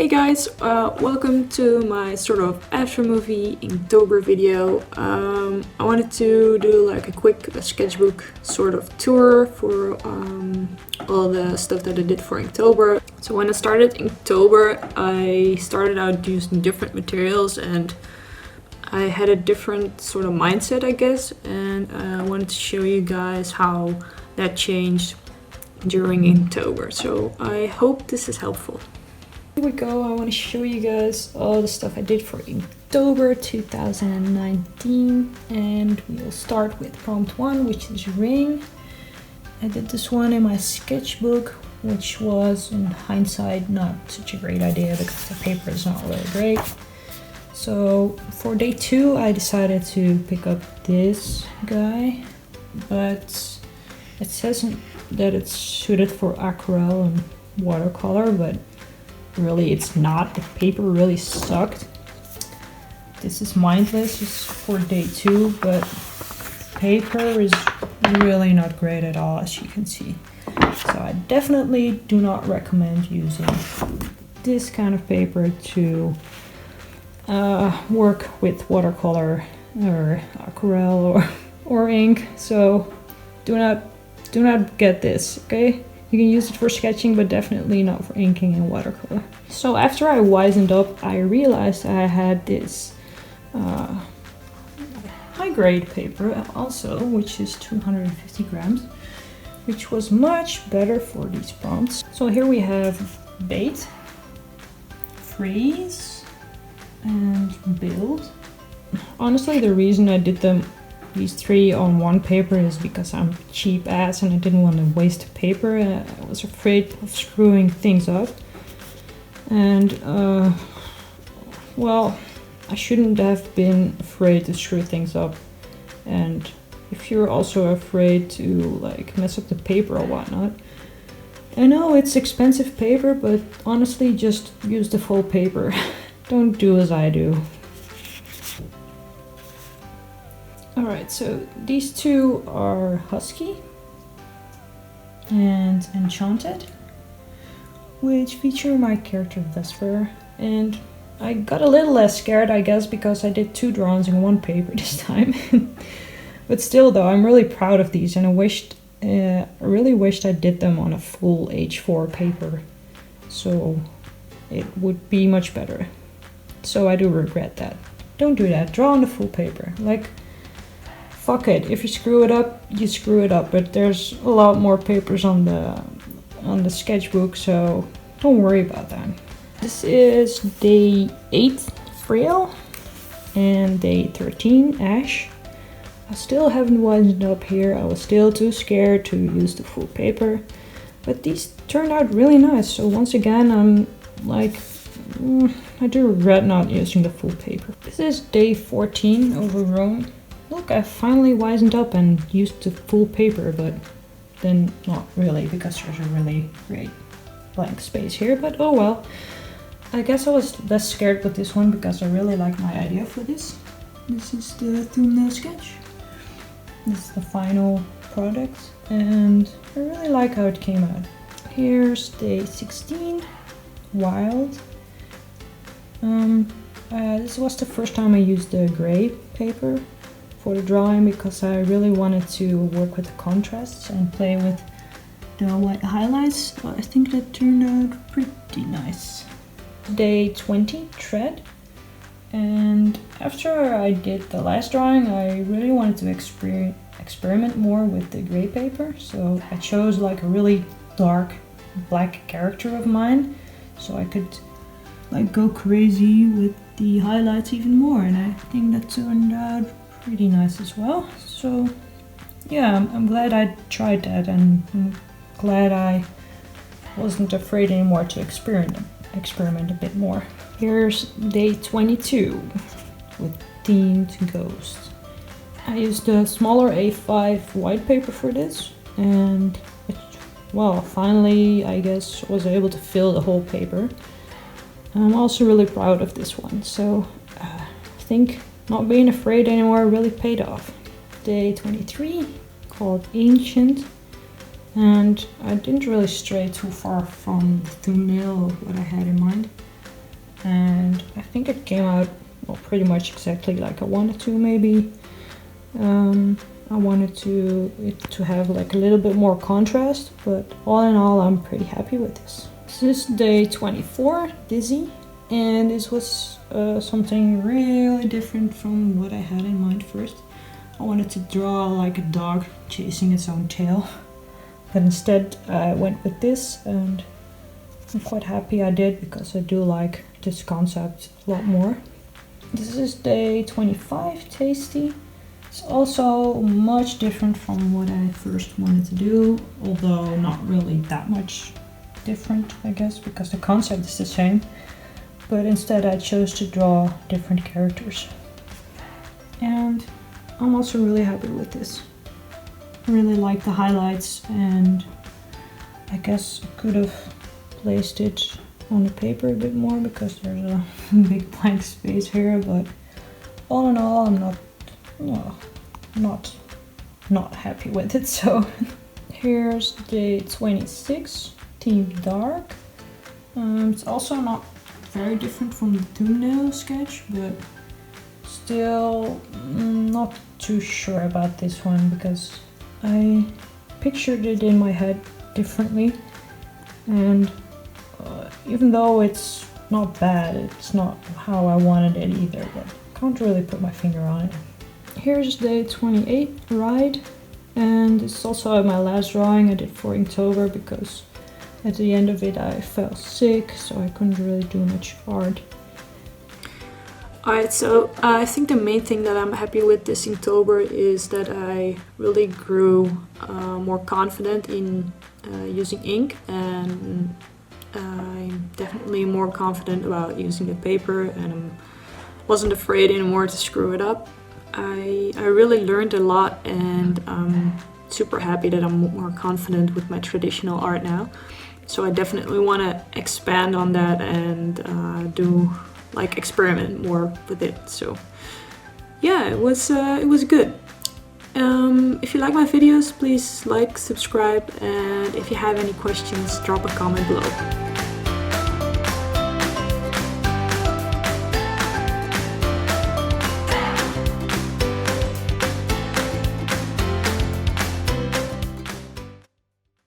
Hey guys, welcome to my sort of Aftermovie Inktober video. I wanted to do like a quick sketchbook sort of tour for all the stuff that I did for Inktober. So when I started Inktober, I started out using different materials and I had a different sort of mindset, I guess, and I wanted to show you guys how that changed during Inktober. So I hope this is helpful. Here we go. I want to show you guys all the stuff I did for Inktober 2019, and we'll start with prompt 1, which is ring. I did this one in my sketchbook, which was in hindsight not such a great idea because the paper is not really great. So for day 2 I decided to pick up this guy, but it says that it's suited for aquarelle and watercolor, but really it's not. The paper really sucked. This is mindless, it's for day 2, but paper is really not great at all, as you can see. So I definitely do not recommend using this kind of paper to work with watercolor or aquarelle or ink. So do not get this, okay? You can use it for sketching, but definitely not for inking and watercolor. So after I wisened up, I realized I had this high-grade paper also, which is 250 grams, which was much better for these prompts. So here we have bait, freeze, and build. Honestly, the reason I did these 3 on one paper is because I'm cheap ass and I didn't want to waste paper. I was afraid of screwing things up, and well, I shouldn't have been afraid to screw things up. And if you're also afraid to like mess up the paper or whatnot, I know it's expensive paper, but honestly just use the full paper. Don't do as I do. Alright, so these 2 are Husky and Enchanted, which feature my character Vesper, and I got a little less scared, I guess, because I did 2 drawings in one paper this time. But still though, I'm really proud of these, and I really wished I did them on a full H4 paper, so it would be much better. So I do regret that. Don't do that, draw on the full paper. Like, fuck it, if you screw it up, you screw it up, but there's a lot more papers on the sketchbook, so don't worry about that. This is day 8 Frail and day 13 Ash. I still haven't wisened up here. I was still too scared to use the full paper, but these turned out really nice. So once again, I'm like, I do regret not using the full paper. This is day 14 Overgrown. Look, I finally wisened up and used the full paper, but then not really, because there's a really great blank space here, but oh well. I guess I was less scared with this one because I really like my idea for this. This is the thumbnail sketch. This is the final product, and I really like how it came out. Here's day 16, Wild. This was the first time I used the gray paper for the drawing, because I really wanted to work with the contrasts and play with the white highlights. I think that turned out pretty nice. Day 20 Tread, and after I did the last drawing, I really wanted to experiment more with the gray paper, so I chose like a really dark black character of mine, so I could like go crazy with the highlights even more, and I think that turned out pretty nice as well. So yeah, I'm glad I tried that, and I'm glad I wasn't afraid anymore to experiment a bit more. Here's day 22 with themed ghosts. I used a smaller A5 white paper for this, and well, finally I guess was able to fill the whole paper. I'm also really proud of this one, so I think not being afraid anymore really paid off. Day 23, called Ancient, and I didn't really stray too far from the thumbnail of what I had in mind. and I think it came out, well, pretty much exactly like I wanted to. Maybe I wanted it to have like a little bit more contrast, but all in all, I'm pretty happy with this. This is day 24, Dizzy, and this was something really different from what I had in mind first. I wanted to draw like a dog chasing its own tail, but instead I went with this, and I'm quite happy I did because I do like this concept a lot more. This is day 25, Tasty. It's also much different from what I first wanted to do, although not really that much different, I guess, because the concept is the same. But instead I chose to draw different characters. And I'm also really happy with this. I really like the highlights, and I guess I could have placed it on the paper a bit more because there's a big blank space here, but all in all, I'm not happy with it. So here's day 26, Team Dark. It's also not very different from the thumbnail sketch, but still not too sure about this one because I pictured it in my head differently, and even though it's not bad, it's not how I wanted it either, but I can't really put my finger on it. Here's day 28, Ride, and it's also my last drawing I did for Inktober because at the end of it I fell sick, so I couldn't really do much art. Alright, so I think the main thing that I'm happy with this Inktober is that I really grew more confident in using ink, and I'm definitely more confident about using the paper, and I wasn't afraid anymore to screw it up. I really learned a lot, and I'm super happy that I'm more confident with my traditional art now. So I definitely want to expand on that and do like experiment more with it. So yeah, it was good. If you like my videos, please like, subscribe, and if you have any questions, drop a comment below.